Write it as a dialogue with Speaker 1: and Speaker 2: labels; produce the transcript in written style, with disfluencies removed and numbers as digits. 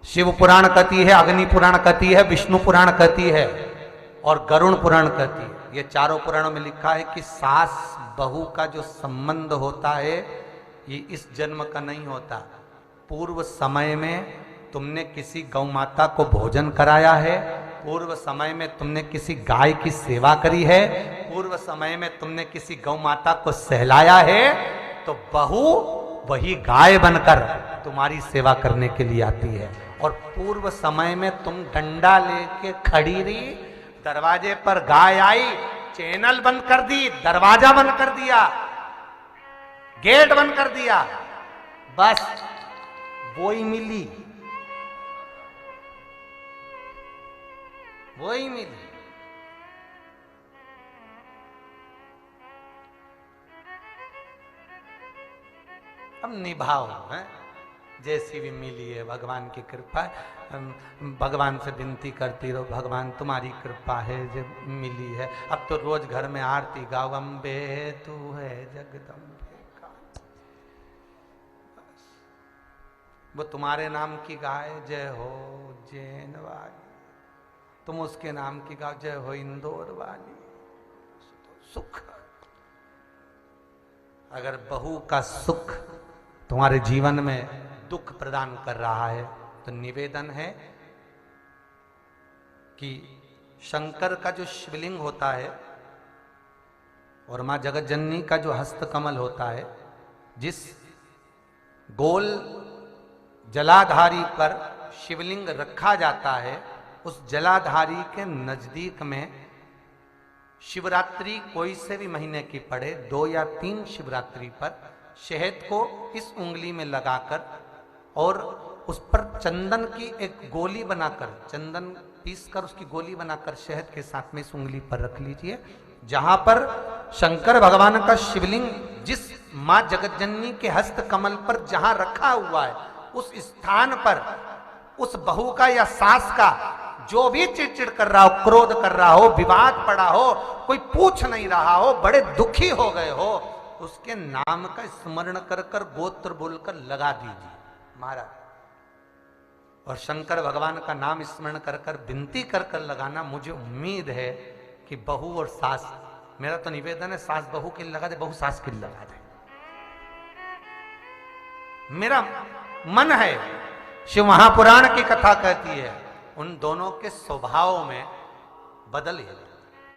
Speaker 1: शिव पुराण कहती है, अग्नि पुराण कहती है, विष्णु पुराण कहती है और गरुण पुराण कहती है। ये चारों पुराणों में लिखा है कि सास बहू का जो संबंध होता है ये इस जन्म का नहीं होता। पूर्व समय में तुमने किसी गौ माता को भोजन कराया है, पूर्व समय में तुमने किसी गाय की सेवा करी है, पूर्व समय में तुमने किसी गौ माता को सहलाया है, तो बहू वही गाय बनकर तुम्हारी सेवा करने के लिए आती है। और पूर्व समय में तुम डंडा लेके खड़ी रही, दरवाजे पर गाय आई, चैनल बंद कर दी, दरवाजा बंद कर दिया, गेट बंद कर दिया, बस वो ही मिली, वो ही मिली। अब निभाओ है, जैसी भी मिली है भगवान की कृपा। भगवान से विनती करती रहो, भगवान तुम्हारी कृपा है जो मिली है। अब तो रोज घर में आरती गाओ, अम्बे तू है जगदम्बे का, वो तुम्हारे नाम की गाय जय हो जैन वाली, तुम उसके नाम की गाओ जय हो इंदौर वाली। सुख, अगर बहू का सुख तुम्हारे जीवन में दुख प्रदान कर रहा है तो निवेदन है कि शंकर का जो शिवलिंग होता है और मां जगतजननी का जो हस्तकमल होता है, जिस गोल जलाधारी पर शिवलिंग रखा जाता है, उस जलाधारी के नजदीक में शिवरात्रि कोई से भी महीने की पड़े, 2 या 3 शिवरात्रि पर शहद को इस उंगली में लगाकर और उस पर चंदन की एक गोली बनाकर, चंदन पीसकर उसकी गोली बनाकर शहद के साथ में इस उंगली पर रख लीजिए। जहां पर शंकर भगवान का शिवलिंग जिस मां जगतजननी के हस्त कमल पर जहां रखा हुआ है, उस स्थान पर उस बहू का या सास का जो भी चिड़चिड़ कर रहा हो, क्रोध कर रहा हो, विवाद पड़ा हो, कोई पूछ नहीं रहा हो, बड़े दुखी हो गए हो, उसके नाम का स्मरण कर कर गोत्र बोलकर लगा दीजिए महाराज। और शंकर भगवान का नाम स्मरण कर कर विनती कर कर लगाना। मुझे उम्मीद है कि बहू और सास, मेरा तो निवेदन है सास बहू के लिए लगा दे, बहू सास के लिए लगा दे। मेरा मन है, शिव महापुराण की कथा कहती है उन दोनों के स्वभाव में बदल है।